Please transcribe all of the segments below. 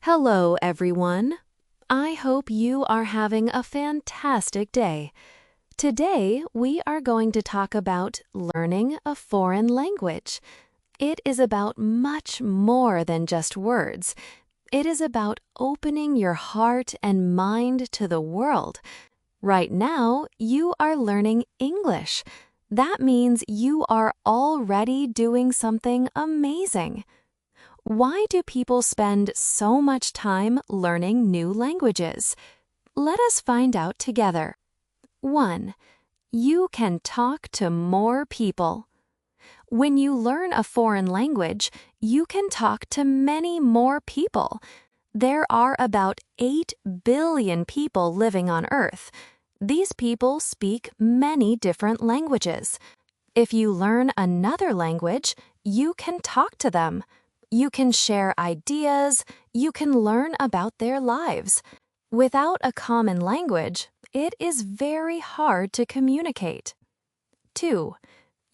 Hello, everyone. I hope you are having a fantastic day. Today, we are going to talk about learning a foreign language. It is about much more than just words. It is about opening your heart and mind to the world. Right now, you are learning English. That means you are already doing something amazing. Why do people spend so much time learning new languages? Let us find out together. 1. You can talk to more people. When you learn a foreign language, you can talk to many more people. There are about 8 billion people living on Earth. These people speak many different languages. If you learn another language, you can talk to them. You can share ideas, you can learn about their lives. Without a common language, it is very hard to communicate. 2.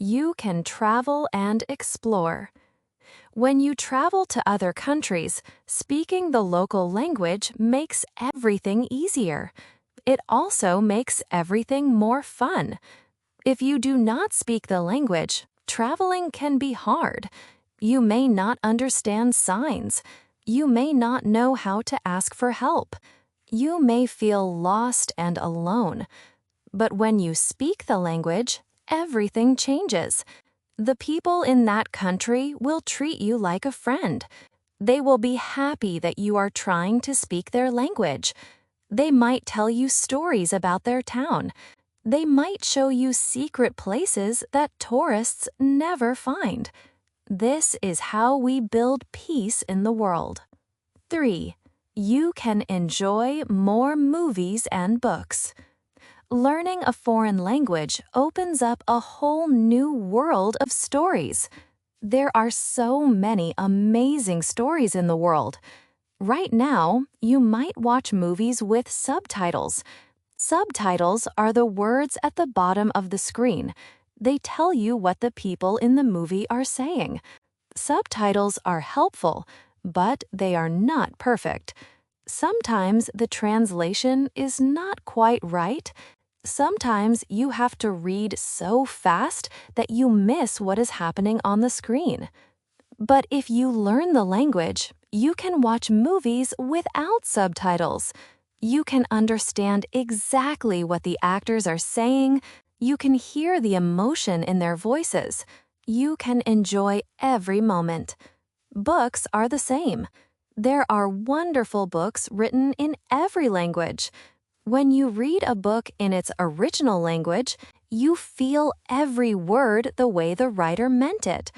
You can travel and explore. When you travel to other countries, speaking the local language makes everything easier. It also makes everything more fun. If you do not speak the language, traveling can be hard. You may not understand signs. You may not know how to ask for help. You may feel lost and alone. But when you speak the language, everything changes. The people in that country will treat you like a friend. They will be happy that you are trying to speak their language. They might tell you stories about their town. They might show you secret places that tourists never find. This is how we build peace in the world. 3. You can enjoy more movies and books. Learning a foreign language opens up a whole new world of stories. There are so many amazing stories in the world. Right now, you might watch movies with subtitles. Subtitles are the words at the bottom of the screen. They tell you what the people in the movie are saying. Subtitles are helpful, but they are not perfect. Sometimes the translation is not quite right. Sometimes you have to read so fast that you miss what is happening on the screen. But if you learn the language, you can watch movies without subtitles. You can understand exactly what the actors are saying. You can hear the emotion in their voices. You can enjoy every moment. Books are the same. There are wonderful books written in every language. When you read a book in its original language, you feel every word the way the writer meant it.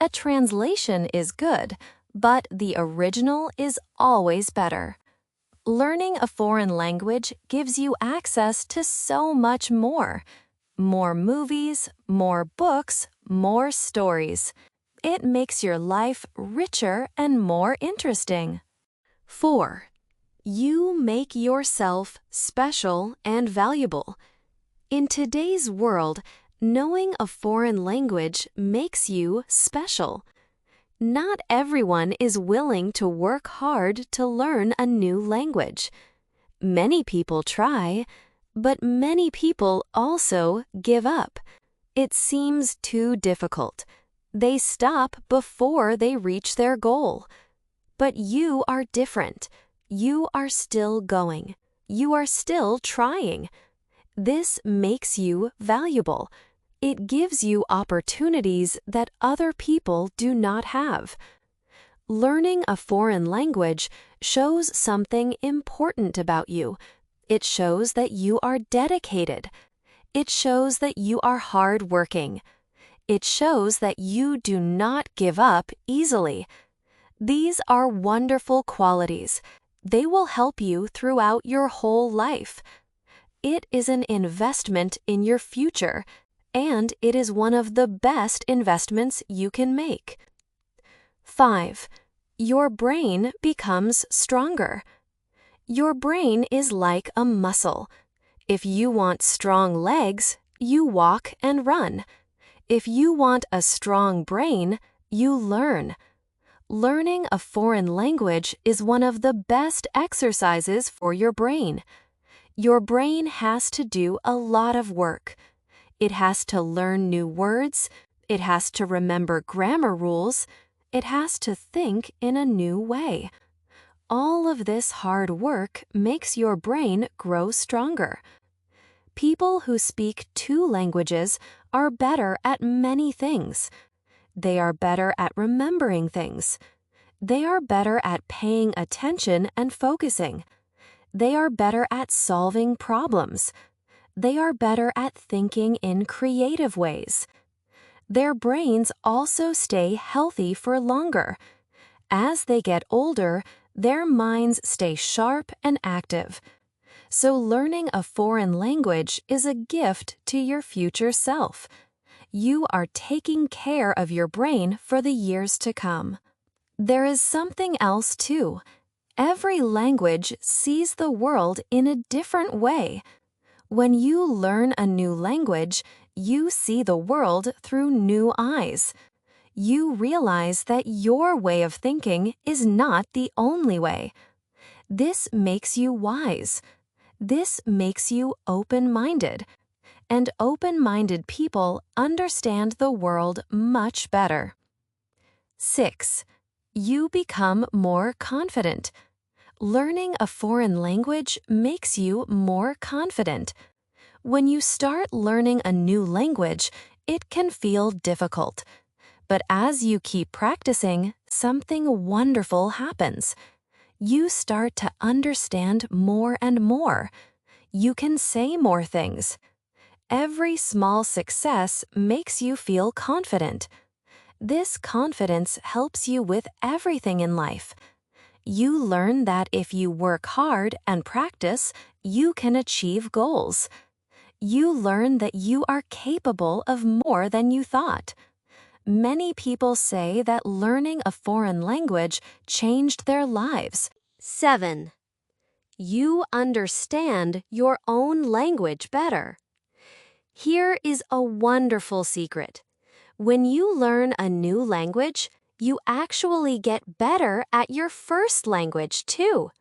A translation is good, but the original is always better. Learning a foreign language gives you access to so much more. More movies, more books, more stories. It makes your life richer and more interesting. 4. You make yourself special and valuable. In today's world, knowing a foreign language makes you special. Not everyone is willing to work hard to learn a new language. Many people try, but many people also give up. It seems too difficult. They stop before they reach their goal. But you are different. You are still going. You are still trying. This makes you valuable. It gives you opportunities that other people do not have. Learning a foreign language shows something important about you. It shows that you are dedicated. It shows that you are hardworking. It shows that you do not give up easily. These are wonderful qualities. They will help you throughout your whole life. It is an investment in your future, and it is one of the best investments you can make. 5. Your brain becomes stronger. Your brain is like a muscle. If you want strong legs, you walk and run. If you want a strong brain, you learn. Learning a foreign language is one of the best exercises for your brain. Your brain has to do a lot of work. It has to learn new words, it has to remember grammar rules, it has to think in a new way. All of this hard work makes your brain grow stronger. People who speak 2 languages are better at many things. They are better at remembering things. They are better at paying attention and focusing. They are better at solving problems. They are better at thinking in creative ways. Their brains also stay healthy for longer. As they get older, their minds stay sharp and active. So learning a foreign language is a gift to your future self. You are taking care of your brain for the years to come. There is something else too. Every language sees the world in a different way. When you learn a new language, you see the world through new eyes. You realize that your way of thinking is not the only way. This makes you wise. This makes you open-minded. And open-minded people understand the world much better. 6. You become more confident. Learning a foreign language makes you more confident. When you start learning a new language, it can feel difficult. But as you keep practicing, something wonderful happens. You start to understand more and more. You can say more things. Every small success makes you feel confident. This confidence helps you with everything in life. You learn that if you work hard and practice, you can achieve goals. You learn that you are capable of more than you thought. Many people say that learning a foreign language changed their lives. 7. You understand your own language better. Here is a wonderful secret. When you learn a new language, you actually get better at your first language too.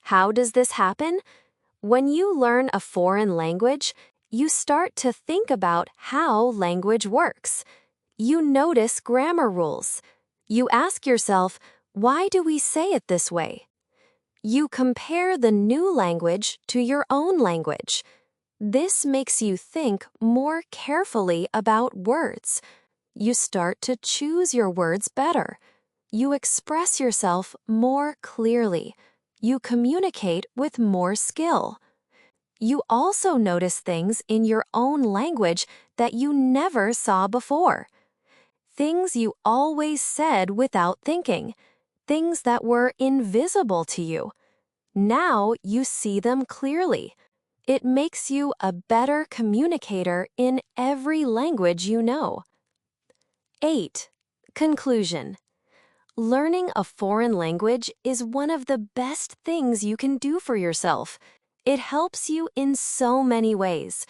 How does this happen? When you learn a foreign language, you start to think about how language works. You notice grammar rules. You ask yourself, why do we say it this way? You compare the new language to your own language. This makes you think more carefully about words. You start to choose your words better. You express yourself more clearly. You communicate with more skill. You also notice things in your own language that you never saw before. Things you always said without thinking. Things that were invisible to you. Now you see them clearly. It makes you a better communicator in every language you know. 8. Conclusion. Learning a foreign language is one of the best things you can do for yourself. It helps you in so many ways.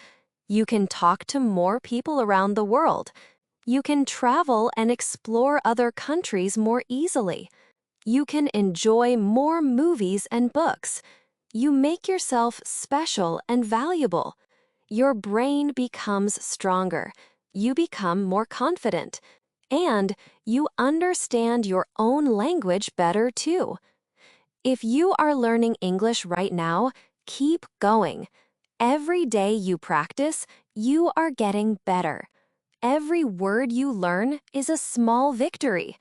You can talk to more people around the world. You can travel and explore other countries more easily. You can enjoy more movies and books. You make yourself special and valuable. Your brain becomes stronger. You become more confident. And you understand your own language better too. If you are learning English right now, keep going. Every day you practice, you are getting better. Every word you learn is a small victory.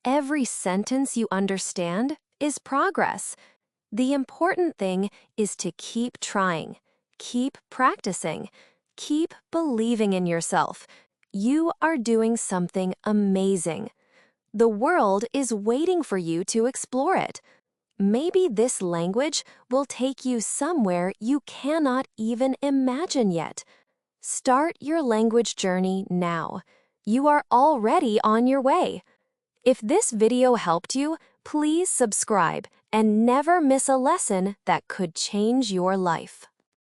Every sentence you understand is progress. The important thing is to keep trying, keep practicing, keep believing in yourself. You are doing something amazing. The world is waiting for you to explore it. Maybe this language will take you somewhere you cannot even imagine yet. Start your language journey now. You are already on your way. If this video helped you, please subscribe and never miss a lesson that could change your life.